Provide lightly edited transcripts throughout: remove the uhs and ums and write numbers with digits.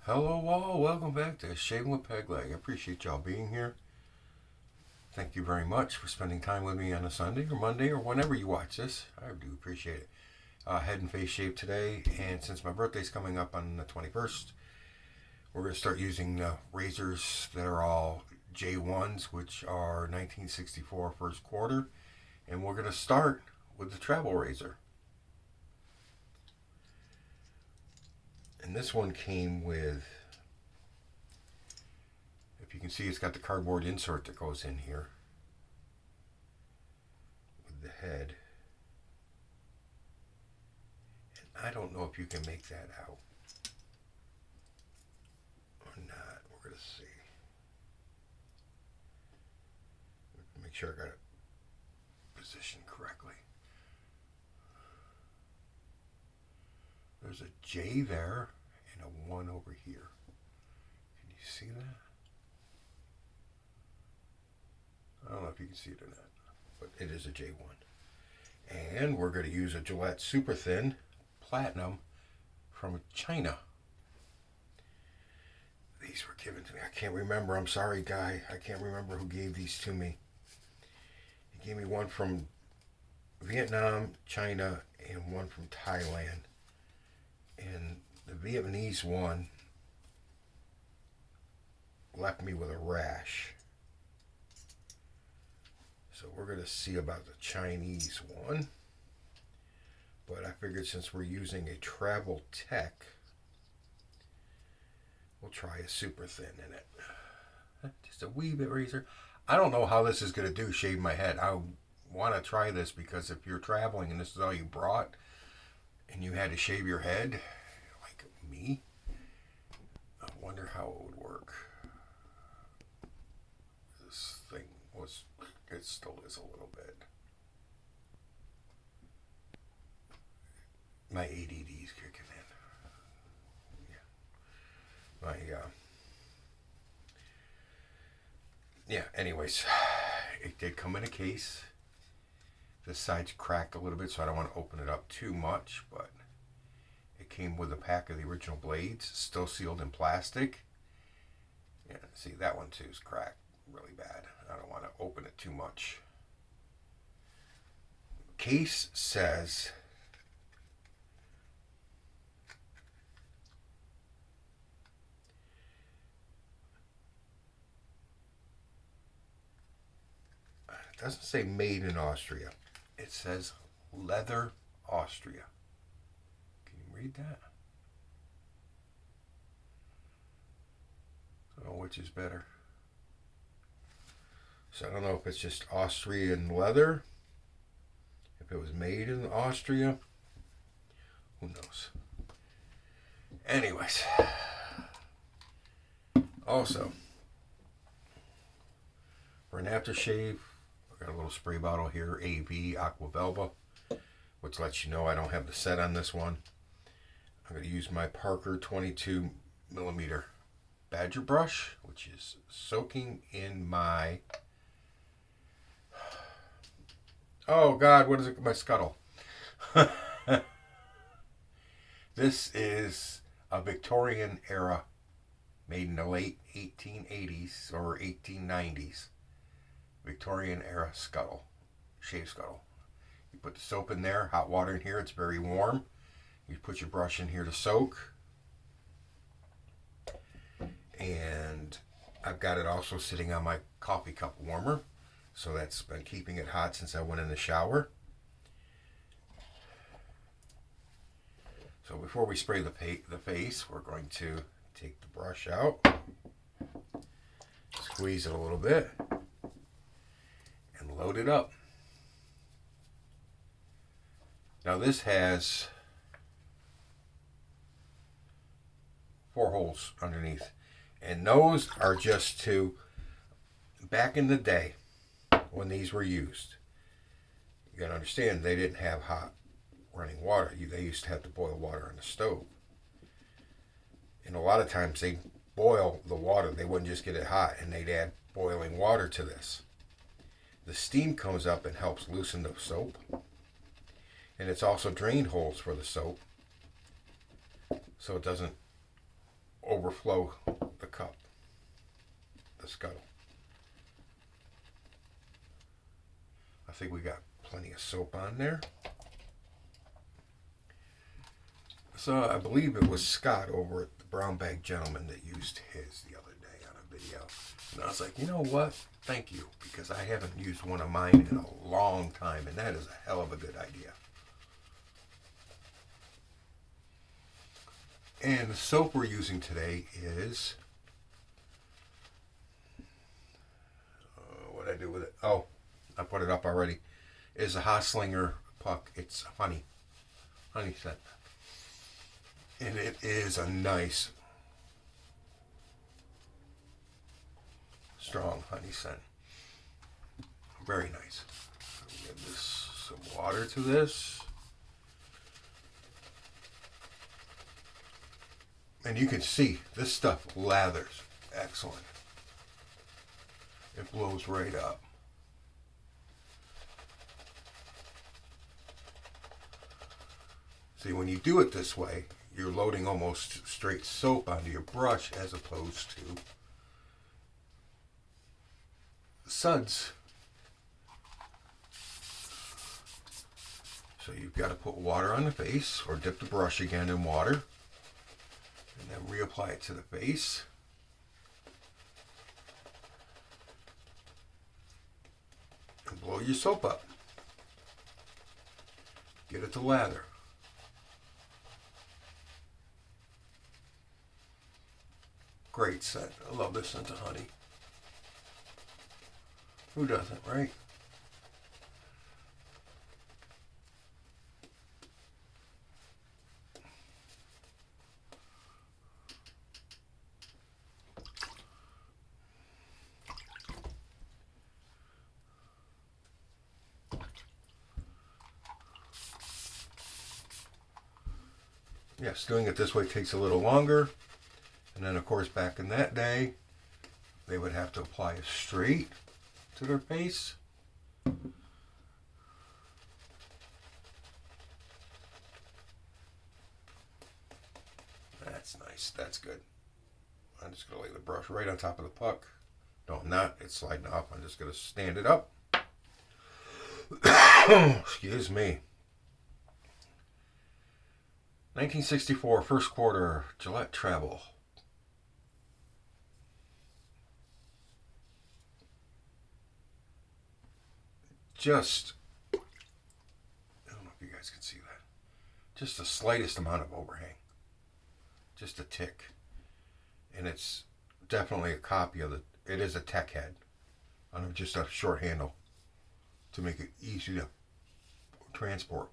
Hello all, welcome back to Shaving with Peg Leg. I appreciate y'all being here. Thank you very much for spending time with me on a Sunday or Monday or whenever you watch this. I do appreciate it. Head and face shave today, and since my birthday's coming up on the 21st, we're going to start using razors that are all J1s, which are 1964 first quarter, and we're going to start with the travel razor. And this one came with, if you can see, it's got the cardboard insert that goes in here with the head. And I don't know if you can make that out or not. We're going to see. Make sure I got it positioned correctly. There's a J there and a 1 over here. Can you see that? I don't know if you can see it or not, but it is a J1. And we're going to use a Gillette Super Thin Platinum from China. These were given to me. I can't remember. I'm sorry, guy. I can't remember who gave these to me. He gave me one from Vietnam, China, and one from Thailand. And the Vietnamese one left me with a rash. So we're going to see about the Chinese one. But I figured since we're using a Travel Tech, we'll try a super thin in it. Just a wee bit razor. I don't know how this is going to do, shave my head. I want to try this because if you're traveling and this is all you brought, and you had to shave your head, like me, I wonder how it would work. This thing it still is a little bit. My ADD's kicking in. Yeah. Anyways, it did come in a case. This side's cracked a little bit, so I don't want to open it up too much, but it came with a pack of the original blades, still sealed in plastic. Yeah, see, that one too is cracked really bad. I don't want to open it too much. Case says it doesn't say made in Austria. It says leather Austria. Can you read that? I don't know which is better. So I don't know if it's just Austrian leather. If it was made in Austria. Who knows? Anyways. Also, for an aftershave, I got a little spray bottle here, AV Aqua Velva, which lets you know I don't have the set on this one. I'm going to use my Parker 22 millimeter Badger brush, which is soaking in my, oh God, what is it? My scuttle. This is a Victorian era, made in the late 1880s or 1890s. Victorian era scuttle, shave scuttle. You put the soap in there, hot water in here, it's very warm. You put your brush in here to soak. And I've got it also sitting on my coffee cup warmer. So that's been keeping it hot since I went in the shower. So before we spray the face, we're going to take the brush out, squeeze it a little bit, and load it up. Now this has 4 holes underneath, and those are just to, back in the day when these were used, you gotta understand they didn't have hot running water. They used to have to boil water on the stove, and a lot of times they'd boil the water. They wouldn't just get it hot, and they'd add boiling water to this. The steam comes up and helps loosen the soap, and it's also drain holes for the soap so it doesn't overflow the cup, the scuttle. I think we got plenty of soap on there. So I believe it was Scott over at the Brown Bag Gentleman that used his the other day on a video. And I was like, you know what? Thank you, because I haven't used one of mine in a long time, and that is a hell of a good idea. And the soap we're using today is, what did I do with it? Oh, I put it up already. Is a Hoslinger Puck. It's honey scent. And it is a nice, strong honey scent. Very nice. Give this some water to this. And you can see this stuff lathers. Excellent. It blows right up. See, when you do it this way, you're loading almost straight soap onto your brush as opposed to suds. So you've got to put water on the face or dip the brush again in water and then reapply it to the face. And blow your soap up. Get it to lather. Great scent. I love this scent of honey. Who doesn't, right? Yes, doing it this way takes a little longer. And then, of course, back in that day, they would have to apply it straight to their face. That's nice. That's good. I'm just going to lay the brush right on top of the puck. No, I'm not. It's sliding off. I'm just going to stand it up. Excuse me. 1964, first quarter, Gillette Travel. Just, I don't know if you guys can see that, just the slightest amount of overhang, just a tick, and it's definitely a copy of it is a tech head on just a short handle to make it easy to transport.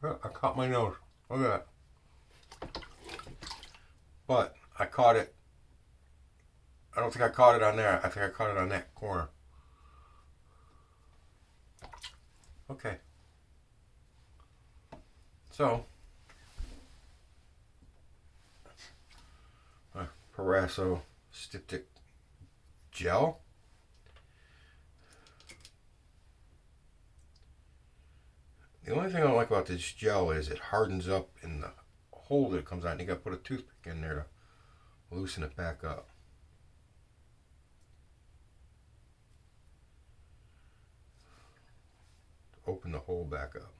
Oh, I caught my nose. Look at that. But I caught it. I don't think I caught it on there. I think I caught it on that corner. Okay. So, Proraso Styptic Gel. The only thing I don't like about this gel is it hardens up in the hole that it comes out, and you got to put a toothpick in there to loosen it back up. To open the hole back up.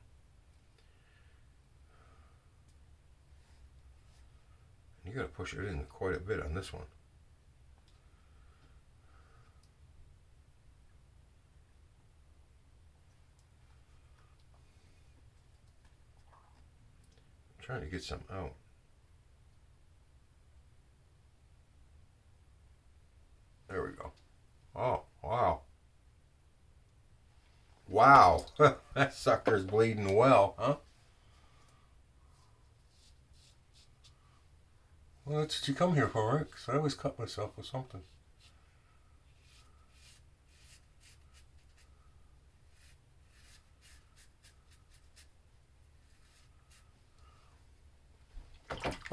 And you got to push it in quite a bit on this one. Trying to get some out. There we go. Oh, wow. Wow. That sucker's bleeding well, huh? Well, that's what you come here for, right? Because I always cut myself with something.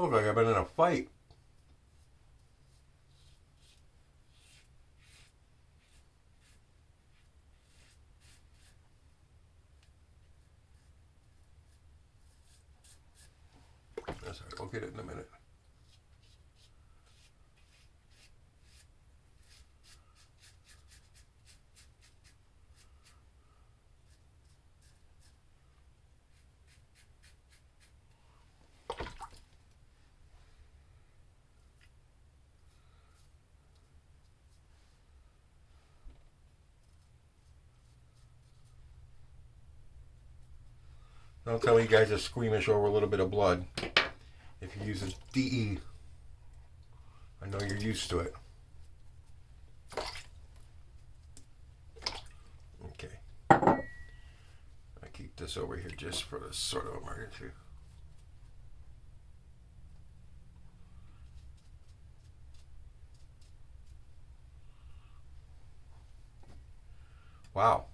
Look like I've been in a fight. That's all right. We'll get it in a minute. Don't tell me you guys are squeamish over a little bit of blood. If you're using DE, I know you're used to it. Okay. I keep this over here just for this sort of emergency. Wow.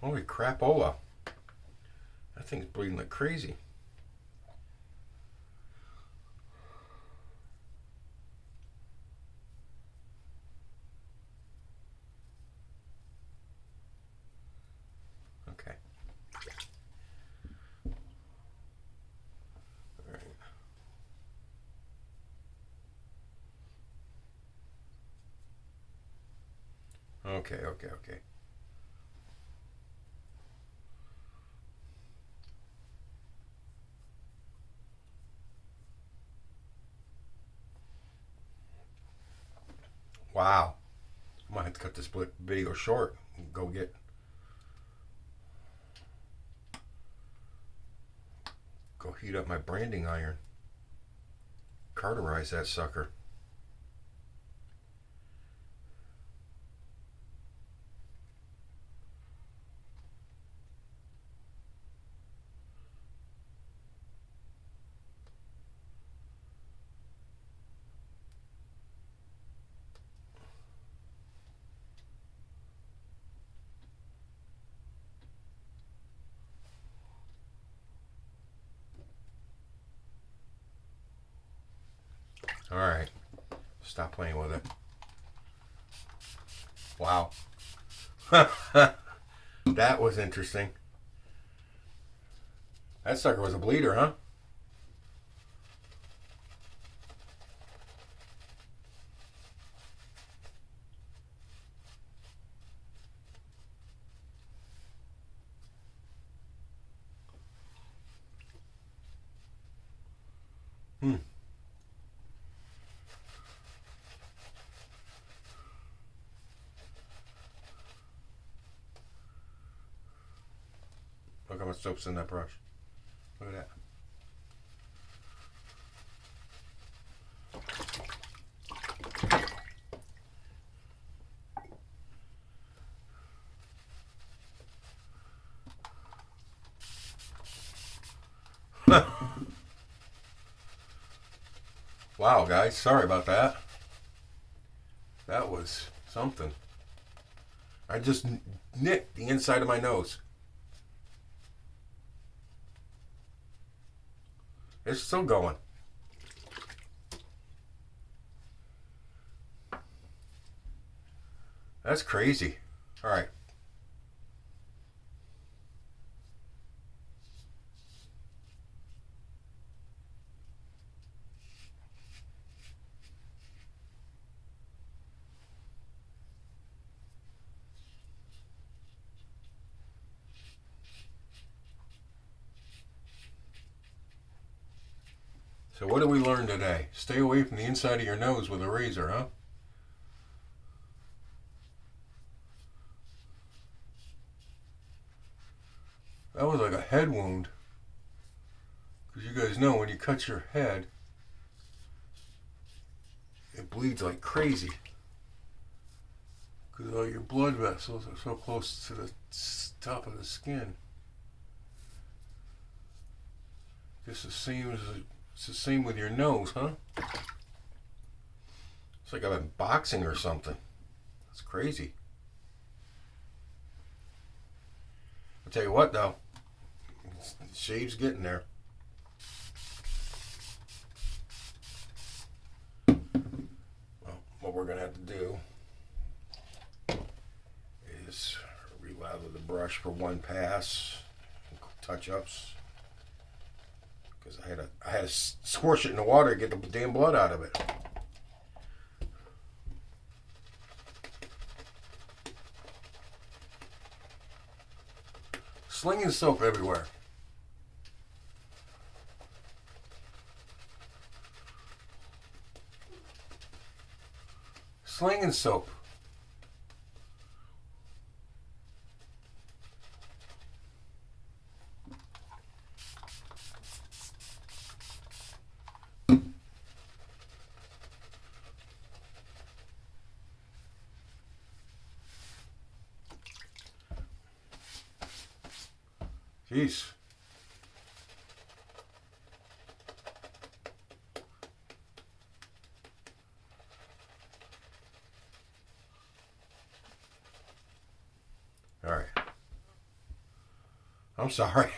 Holy crapola. That thing's bleeding like crazy. Okay. All right. Okay. Wow. I might have to cut this video short and go heat up my branding iron. Cauterize that sucker. All right. Stop playing with it. Wow. That was interesting. That sucker was a bleeder, huh? Hmm. Look how much soap's in that brush. Look at that. Wow, guys. Sorry about that. That was something. I just nicked the inside of my nose. It's still going. That's crazy. All right. So what did we learn today? Stay away from the inside of your nose with a razor, huh? That was like a head wound. Because you guys know when you cut your head, it bleeds like crazy. Because all your blood vessels are so close to the top of the skin. It's the same with your nose, huh? It's like I've been boxing or something. It's crazy. I'll tell you what though, shave's getting there. Well, what we're gonna have to do is relather the brush for one pass, touch-ups. Because I had to squish it in the water to get the damn blood out of it. Slinging soap everywhere. Slinging soap. Jeez. All right. I'm sorry.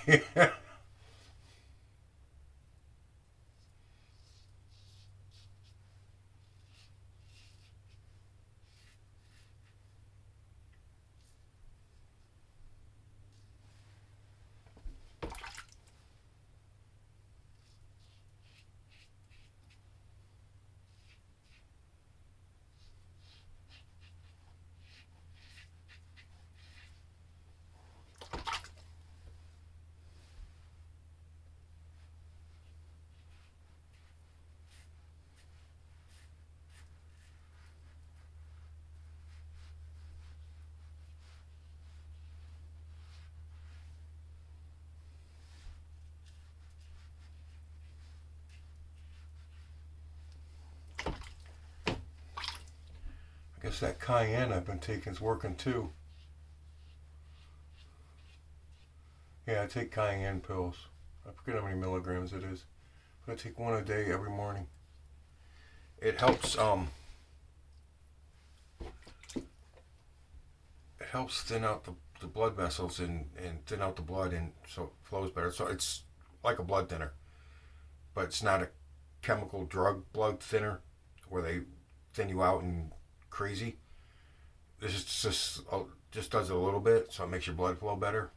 I guess that cayenne I've been taking is working too. Yeah, I take cayenne pills. I forget how many milligrams it is. But I take one a day every morning. It helps thin out the blood vessels and thin out the blood, and so it flows better. So it's like a blood thinner. But it's not a chemical drug blood thinner where they thin you out and crazy. This is just does it a little bit, so it makes your blood flow better.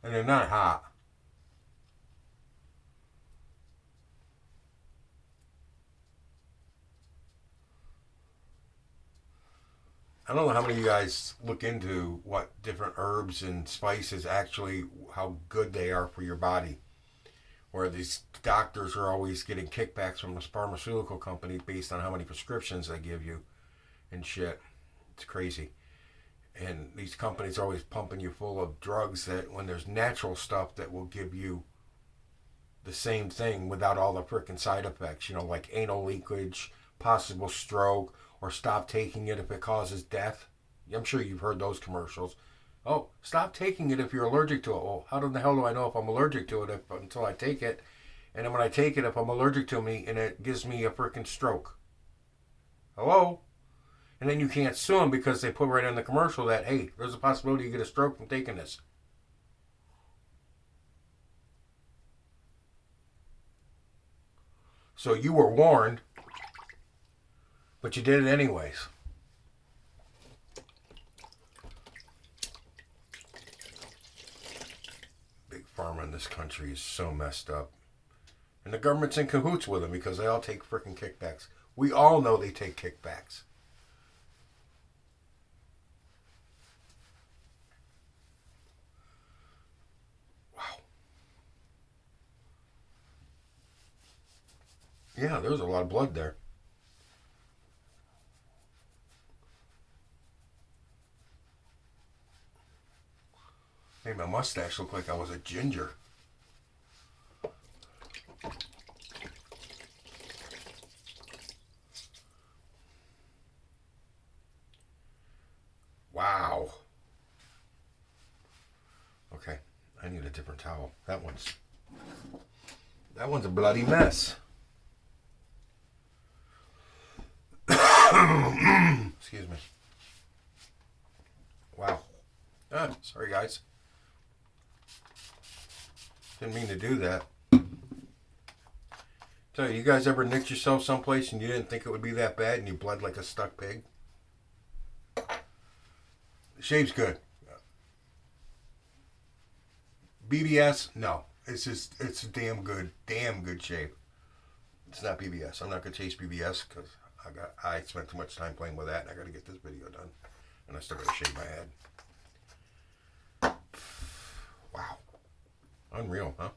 And they're not hot. I don't know how many of you guys look into what different herbs and spices actually, how good they are for your body. Where these doctors are always getting kickbacks from this pharmaceutical company based on how many prescriptions they give you and shit. It's crazy. And these companies are always pumping you full of drugs that when there's natural stuff that will give you the same thing without all the freaking side effects, you know, like anal leakage, possible stroke, or stop taking it if it causes death. I'm sure you've heard those commercials. Oh, stop taking it if you're allergic to it. Well, how the hell do I know if I'm allergic to it until I take it? And then when I take it, if I'm allergic to me and it gives me a freaking stroke. Hello? And then you can't sue them because they put right in the commercial that, hey, there's a possibility you get a stroke from taking this. So you were warned, but you did it anyways. Big pharma in this country is so messed up. And the government's in cahoots with them because they all take freaking kickbacks. We all know they take kickbacks. Wow. Yeah, there's a lot of blood there. Made my mustache look like I was a ginger. Wow. Okay, I need a different towel. That one's a bloody mess. Excuse me. Wow. Sorry guys. Didn't mean to do that. So, you guys ever nicked yourself someplace and you didn't think it would be that bad and you bled like a stuck pig? The shave's good. BBS, no. It's a damn good shave. It's not BBS. I'm not gonna chase BBS because I spent too much time playing with that and I gotta get this video done. And I still gotta shave my head. Wow. Unreal, huh?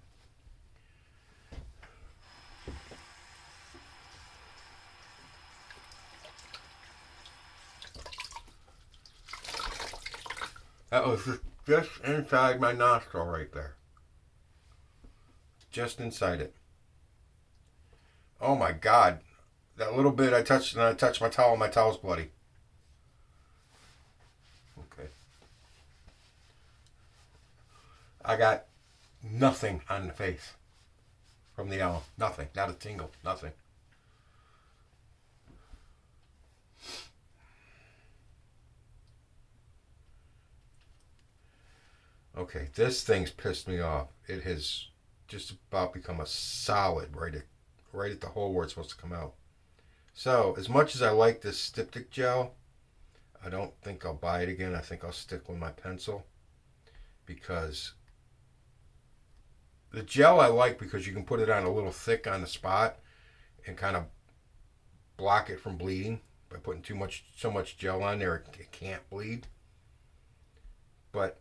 That was just inside my nostril right there. Just inside it. Oh my God. That little bit I touched and I touched my towel's bloody. Okay. I got nothing on the face from the aloe. Nothing. Not a tingle. Nothing. Okay, this thing's pissed me off. It has just about become a solid right at the hole where it's supposed to come out. So, as much as I like this Styptic gel, I don't think I'll buy it again. I think I'll stick with my pencil because the gel I like because you can put it on a little thick on the spot and kind of block it from bleeding by putting so much gel on there it can't bleed. But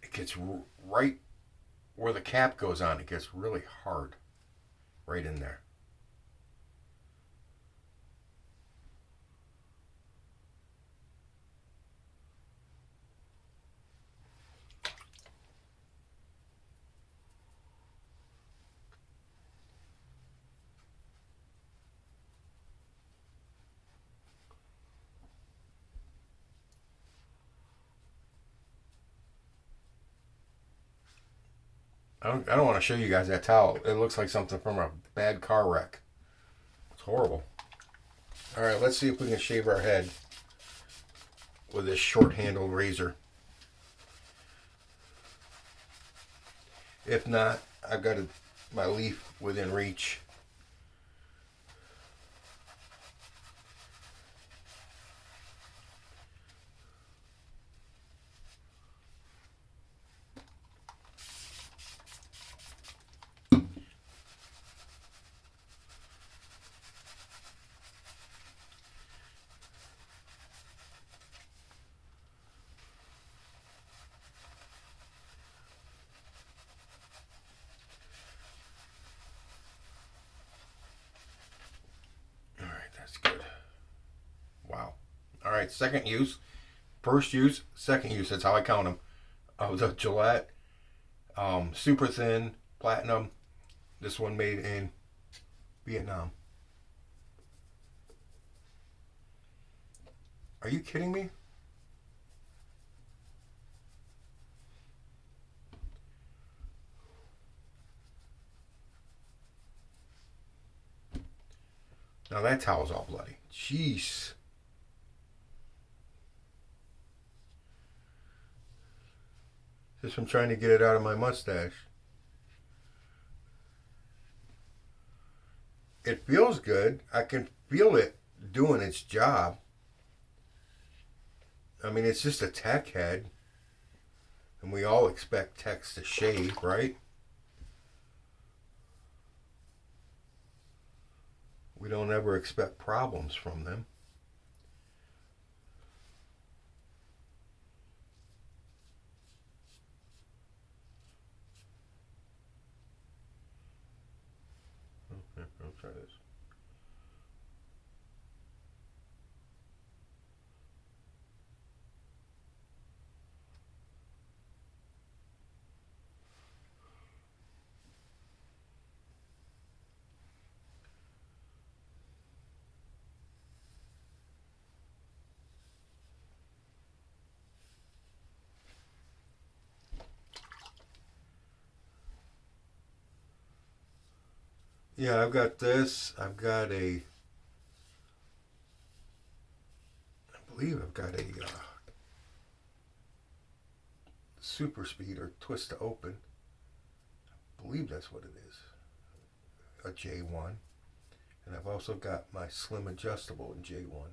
it gets right where the cap goes on. It gets really hard right in there. I don't want to show you guys that towel. It looks like something from a bad car wreck. It's horrible. All right, let's see if we can shave our head with this short-handled razor. If not, I've got my leaf within reach. That's good. Wow. All right, second use. First use, second use. That's how I count them. The Gillette Super Thin Platinum. This one made in Vietnam. Are you kidding me? Now that towel's all bloody. Jeez. Just from trying to get it out of my mustache. It feels good. I can feel it doing its job. I mean, it's just a tech head. And we all expect techs to shave, right? We don't ever expect problems from them. Okay, I'll try this. Yeah, I've got this. I've got a. I believe I've got a super speed or twist to open. I believe that's what it is. A J1. And I've also got my slim adjustable in J1.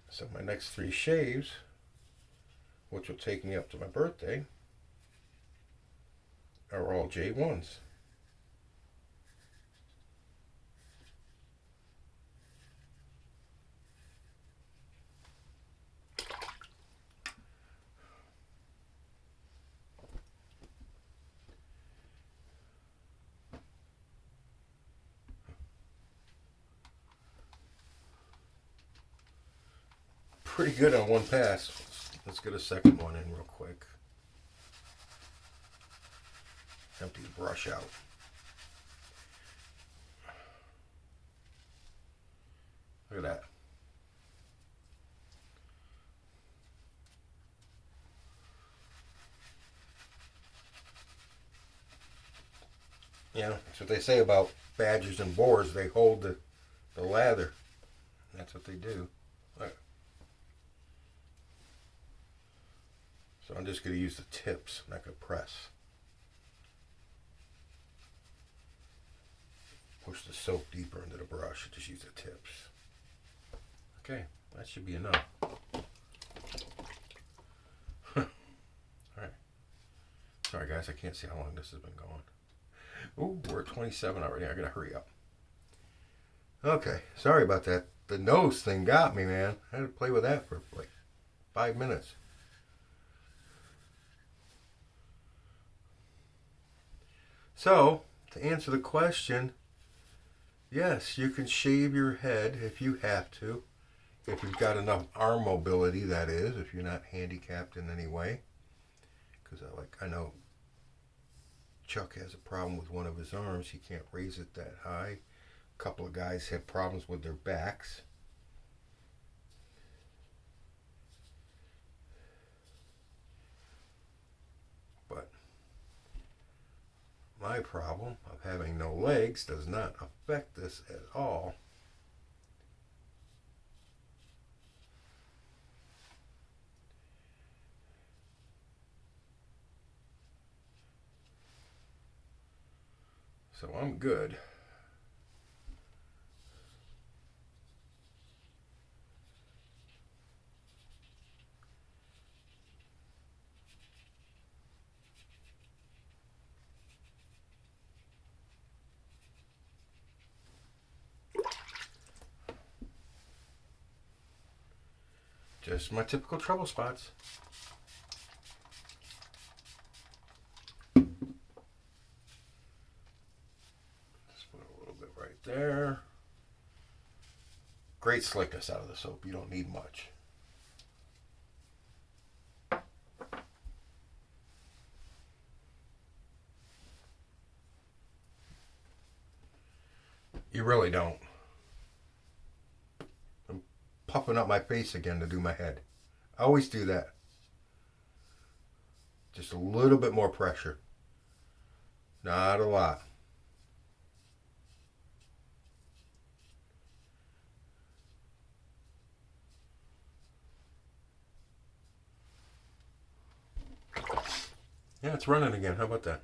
So my next 3 shaves, which will take me up to my birthday, are all J1s. Pretty good on one pass. Let's get a second one in real quick. Empty the brush out. Look at that. Yeah, that's what they say about badgers and boars. They hold the lather. That's what they do. Look. So I'm just going to use the tips. I'm not going to press. Push the soap deeper into the brush. Just use the tips. Okay, that should be enough. Alright. Sorry guys, I can't see how long this has been going. Ooh, we're at 27 already. I gotta hurry up. Okay, sorry about that. The nose thing got me, man. I had to play with that for like 5 minutes. So, to answer the question, yes, you can shave your head if you have to. If you've got enough arm mobility, that is, if you're not handicapped in any way. Because I know Chuck has a problem with one of his arms. He can't raise it that high. A couple of guys have problems with their backs. But my problem of having no legs does not affect this at all. So I'm good. Just my typical trouble spots. Just put a little bit right there. Great slickness out of the soap. You don't need much. You really don't. I'm puffing up my face again to do my head. I always do that. Just a little bit more pressure. Not a lot. Yeah, it's running again. How about that?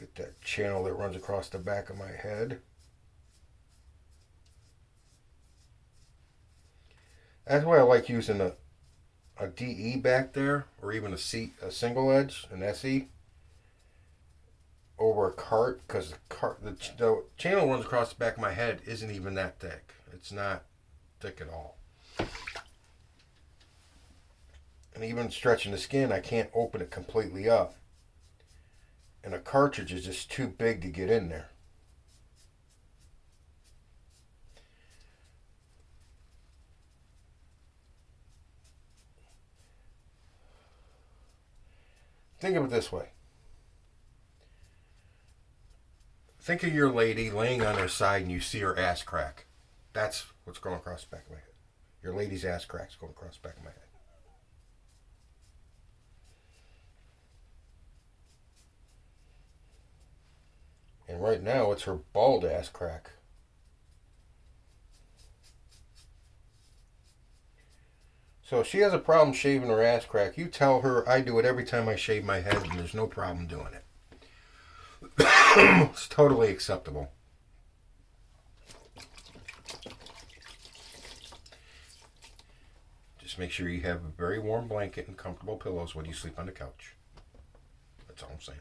Get that channel that runs across the back of my head. That's why I like using a DE back there, or even a single edge, an SE, over a cart, because the channel runs across the back of my head isn't even that thick. It's not thick at all. And even stretching the skin, I can't open it completely up. And a cartridge is just too big to get in there. Think of it this way. Think of your lady laying on her side and you see her ass crack. That's what's going across the back of my head. Your lady's ass crack's going across the back of my head. And right now it's her bald ass crack. So if she has a problem shaving her ass crack, you tell her I do it every time I shave my head and there's no problem doing it. It's totally acceptable. Just make sure you have a very warm blanket and comfortable pillows when you sleep on the couch. That's all I'm saying.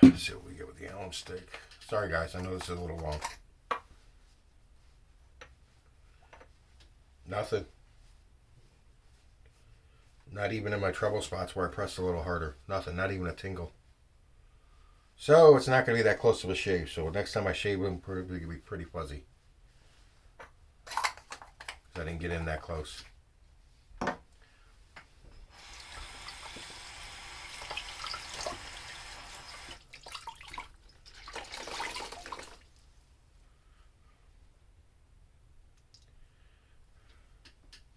Let's see what we get with the Allen stick. Sorry guys, I know this is a little long. Nothing. Not even in my trouble spots where I pressed a little harder. Nothing, not even a tingle. So it's not going to be that close of a shave. So next time I shave them, probably going to be pretty fuzzy. Because I didn't get in that close.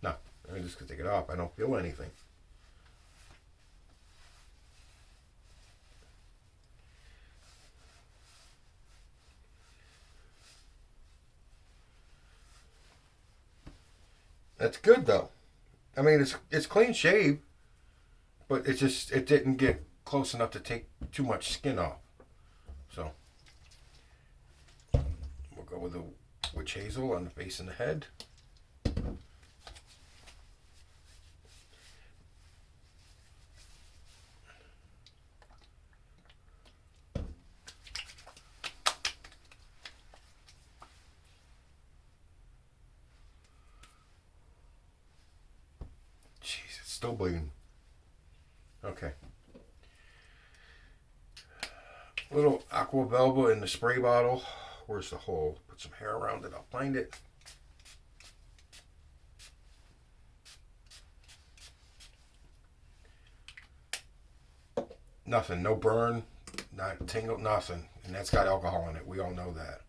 No, I'm just going to take it off. I don't feel anything. That's good though. I mean, it's clean shave, but it didn't get close enough to take too much skin off. So we'll go with the witch hazel on the face and the head. Still bleeding. Okay. Little aqua velva in the spray bottle. Where's the hole? Put some hair around it. I'll find it. Nothing. No burn. Not tingle. Nothing. And that's got alcohol in it. We all know that.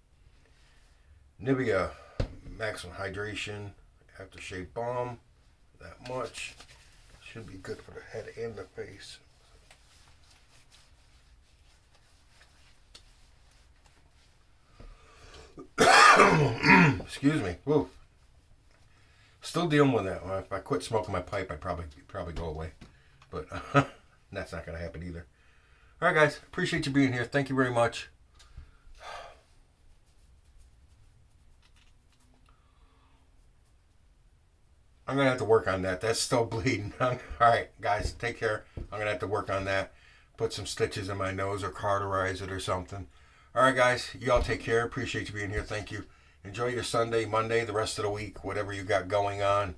Nivea Maximum Hydration Aftershave Balm. That much. Should be good for the head and the face. Excuse me. Woo. Still dealing with that. If I quit smoking my pipe, I'd probably go away. But that's not going to happen either. All right, guys. Appreciate you being here. Thank you very much. I'm going to have to work on that. That's still bleeding. All right, guys, take care. I'm going to have to work on that. Put some stitches in my nose or cauterize it or something. All right, guys, you all take care. Appreciate you being here. Thank you. Enjoy your Sunday, Monday, the rest of the week, whatever you got going on.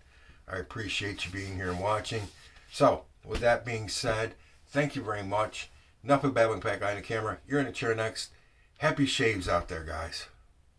I appreciate you being here and watching. So, with that being said, thank you very much. Enough of babbling back behind the camera. You're in the chair next. Happy shaves out there, guys.